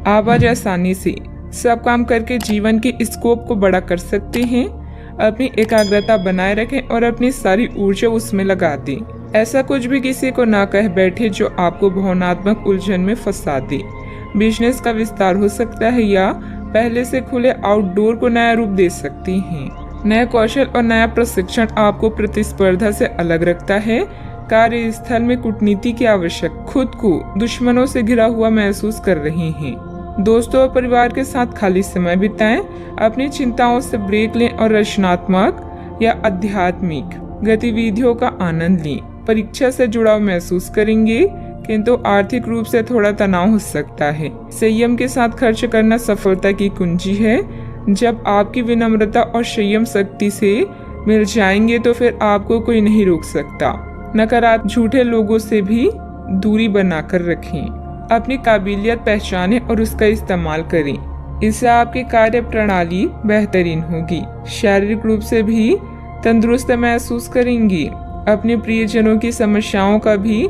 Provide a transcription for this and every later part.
आप आज आसानी से सब काम करके जीवन के स्कोप को बड़ा कर सकते हैं। अपनी एकाग्रता बनाए रखें और अपनी सारी ऊर्जा उसमें लगा दें। ऐसा कुछ भी किसी को ना कह बैठे जो आपको भावनात्मक उलझन में फंसा दे। बिजनेस का विस्तार हो सकता है या पहले से खुले आउटडोर को नया रूप दे सकती हैं। नया कौशल और नया प्रशिक्षण आपको प्रतिस्पर्धा से अलग रखता है। कार्यस्थल में कूटनीति की आवश्यक, खुद को दुश्मनों से घिरा हुआ महसूस कर रहे हैं। दोस्तों और परिवार के साथ खाली समय बिताएं। अपनी चिंताओं से ब्रेक लें और रचनात्मक या आध्यात्मिक गतिविधियों का आनंद लें। परीक्षा से जुड़ाव महसूस करेंगे, किंतु आर्थिक रूप से थोड़ा तनाव हो सकता है। संयम के साथ खर्च करना सफलता की कुंजी है। जब आपकी विनम्रता और संयम शक्ति से मिल जाएंगे तो फिर आपको कोई नहीं रोक सकता। नकारात्मक झूठे लोगों से भी दूरी बनाकर रखें। अपनी काबिलियत पहचानें और उसका इस्तेमाल करें। इससे आपकी कार्य प्रणाली बेहतरीन होगी। शारीरिक रूप से भी तंदुरुस्त महसूस करेंगी। अपने प्रियजनों की समस्याओं का भी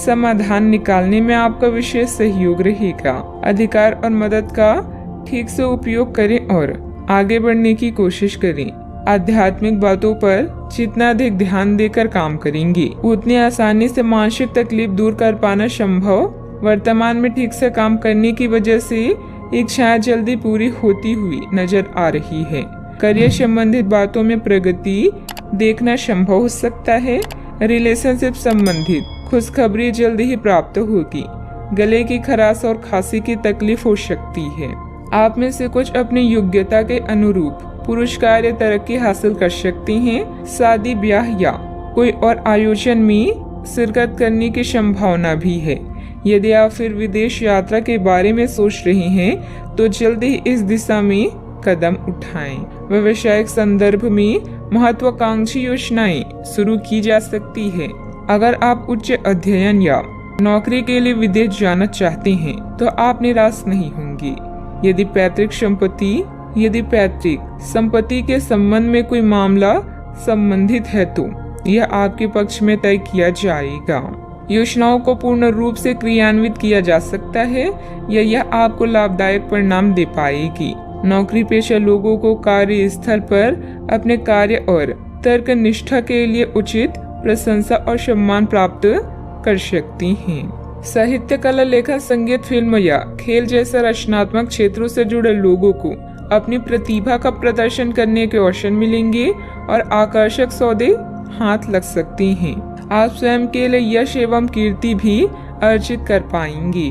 समाधान निकालने में आपका विशेष सहयोग रहेगा। अधिकार और मदद का ठीक से उपयोग करें और आगे बढ़ने की कोशिश करें। आध्यात्मिक बातों पर जितना अधिक ध्यान देकर काम करेंगे, उतनी आसानी से मानसिक तकलीफ दूर कर पाना संभव। वर्तमान में ठीक से काम करने की वजह से इच्छाएं जल्दी पूरी होती हुई नजर आ रही है। करियर संबंधित बातों में प्रगति देखना संभव हो सकता है। रिलेशनशिप संबंधित खुशखबरी जल्दी ही प्राप्त होगी। गले की खराश और खांसी की तकलीफ हो सकती है। आप में से कुछ अपनी योग्यता के अनुरूप पुरस्कार या तरक्की हासिल कर सकते हैं। शादी, ब्याह या कोई और आयोजन में शिरकत करने की संभावना भी है। यदि आप फिर विदेश यात्रा के बारे में सोच रहे हैं तो जल्दी ही इस दिशा में कदम उठाएं। व्यावसायिक संदर्भ में महत्वाकांक्षी योजनाएं शुरू की जा सकती है। अगर आप उच्च अध्ययन या नौकरी के लिए विदेश जाना चाहते हैं तो आप निराश नहीं होंगे। यदि पैतृक संपत्ति के संबंध में कोई मामला संबंधित है तो यह आपके पक्ष में तय किया जाएगा। योजनाओं को पूर्ण रूप से क्रियान्वित किया जा सकता है या यह आपको लाभदायक परिणाम दे पाएगी। नौकरी पेशा लोगों को कार्यस्थल पर अपने कार्य और तर्क निष्ठा के लिए उचित प्रशंसा और सम्मान प्राप्त कर सकती हैं। साहित्य, कला, लेखन, संगीत, फिल्म या खेल जैसे रचनात्मक क्षेत्रों से जुड़े लोगों को अपनी प्रतिभा का प्रदर्शन करने के अवसर मिलेंगे और आकर्षक सौदे हाथ लग सकती हैं। आप स्वयं के लिए यश एवं कीर्ति भी अर्जित कर पाएंगे।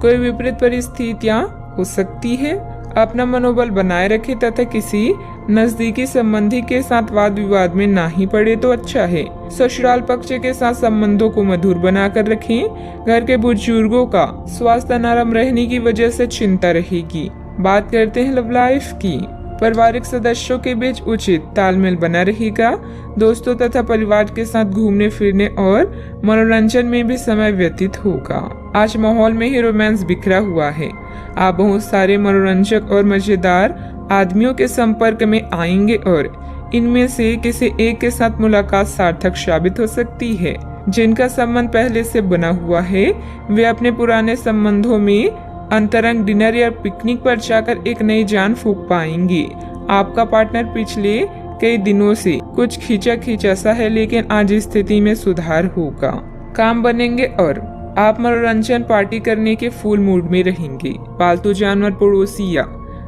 कोई विपरीत परिस्थितियां हो सकती है। अपना मनोबल बनाए रखें तथा किसी नजदीकी संबंधी के साथ वाद विवाद में ना ही पड़े तो अच्छा है। ससुराल पक्ष के साथ संबंधों को मधुर बनाकर रखें। घर के बुजुर्गों का स्वास्थ्य नरम रहने की वजह से चिंता रहेगी। बात करते हैं लव लाइफ की। पारिवारिक सदस्यों के बीच उचित तालमेल बना रहेगा। दोस्तों तथा परिवार के साथ घूमने फिरने और मनोरंजन में भी समय व्यतीत होगा। आज माहौल में ही रोमांस बिखरा हुआ है। आप बहुत सारे मनोरंजक और मजेदार आदमियों के संपर्क में आएंगे और इनमें से किसी एक के साथ मुलाकात सार्थक साबित हो सकती है। जिनका संबंध पहले से बना हुआ है वे अपने पुराने संबंधों में अंतरंग डिनर या पिकनिक पर जाकर एक नई जान फूंक पाएंगे। आपका पार्टनर पिछले कई दिनों से कुछ खींचा सा है, लेकिन आज स्थिति में सुधार होगा। काम बनेंगे और आप मनोरंजन पार्टी करने के फुल मूड में रहेंगे। पालतू जानवर, पड़ोसी या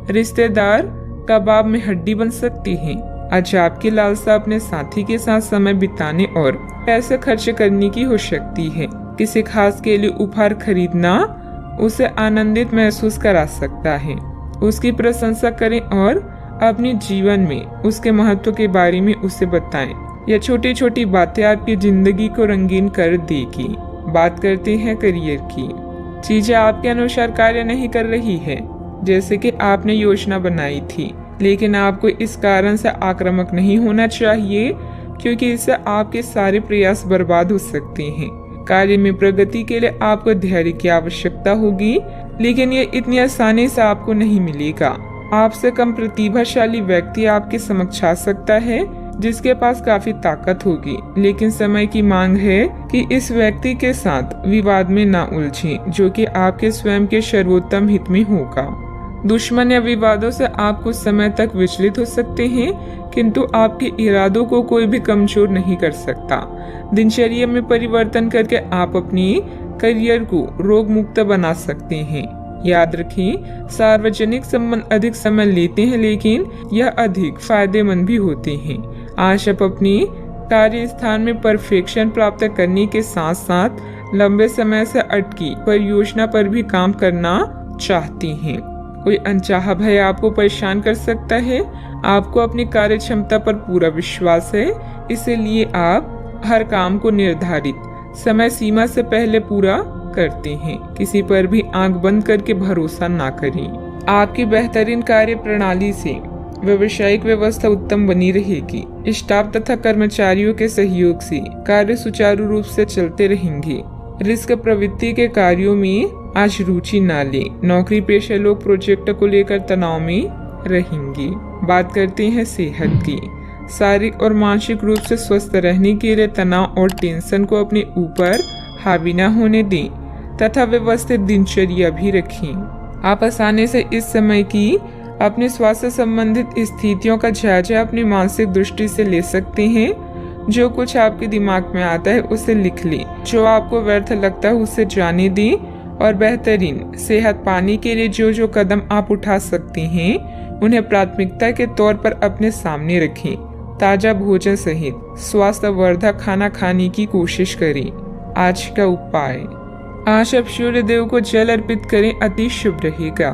रिश्तेदार कबाब में हड्डी बन सकती हैं। आज आपकी लालसा अपने साथी के साथ समय बिताने और पैसे खर्च करने की हो सकती है। किसी खास के लिए उपहार खरीदना उसे आनंदित महसूस करा सकता है। उसकी प्रशंसा करें और अपने जीवन में उसके महत्व के बारे में उसे बताएं। यह छोटी छोटी बातें आपकी जिंदगी को रंगीन कर देगी। बात करते हैं करियर की। चीजें आपके अनुसार कार्य नहीं कर रही है जैसे कि आपने योजना बनाई थी, लेकिन आपको इस कारण से आक्रामक नहीं होना चाहिए क्योंकि इससे आपके सारे प्रयास बर्बाद हो सकते हैं। कार्य में प्रगति के लिए आपको धैर्य की आवश्यकता होगी, लेकिन ये इतनी आसानी से आपको नहीं मिलेगा। आपसे कम प्रतिभाशाली व्यक्ति आपके समक्ष आ सकता है जिसके पास काफी ताकत होगी, लेकिन समय की मांग है कि इस व्यक्ति के साथ विवाद में ना उलझें, जो कि आपके स्वयं के सर्वोत्तम हित में होगा। दुश्मन या विवादों से आप कुछ समय तक विचलित हो सकते हैं, किंतु आपके इरादों को कोई भी कमजोर नहीं कर सकता। दिनचर्या में परिवर्तन करके आप अपनी करियर को रोग मुक्त बना सकते हैं। याद रखें, सार्वजनिक संबंध अधिक समय लेते हैं, लेकिन यह अधिक फायदेमंद भी होते हैं। आज आप अपनी कार्य स्थान में परफेक्शन प्राप्त करने के साथ साथ लंबे समय से अटकी परियोजना पर भी काम करना चाहती हैं। कोई अनचाहा भय आपको परेशान कर सकता है। आपको अपनी कार्य क्षमता पर पूरा विश्वास है, इसलिए आप हर काम को निर्धारित समय सीमा से पहले पूरा करते हैं। किसी पर भी आंख बंद करके भरोसा ना करें। आपकी बेहतरीन कार्य प्रणाली से व्यावसायिक व्यवस्था उत्तम बनी रहेगी। स्टाफ तथा कर्मचारियों के सहयोग से कार्य सुचारू रूप से चलते रहेंगे। रिस्क प्रवृत्ति के कार्यों में आज रुचि ना लें। नौकरी पेशा लोग प्रोजेक्ट को लेकर तनाव में रहेंगे। बात करते हैं सेहत की। शारीरिक और मानसिक रूप से स्वस्थ रहने के लिए तनाव और टेंशन को अपने ऊपर हावी न होने दें तथा व्यवस्थित दिनचर्या भी रखें। आप आसानी से इस समय की अपने स्वास्थ्य संबंधित स्थितियों का जायजा अपनी मानसिक दृष्टि से ले सकते हैं। जो कुछ आपके दिमाग में आता है उसे लिख लें। जो आपको व्यर्थ लगता है उसे जाने दें और बेहतरीन सेहत पाने के लिए जो जो कदम आप उठा सकते हैं उन्हें प्राथमिकता के तौर पर अपने सामने रखें। ताजा भोजन सहित स्वास्थ्यवर्धक खाना खाने की कोशिश करें। आज का उपाय, आज आप सूर्य देव को जल अर्पित करें, अति शुभ रहेगा।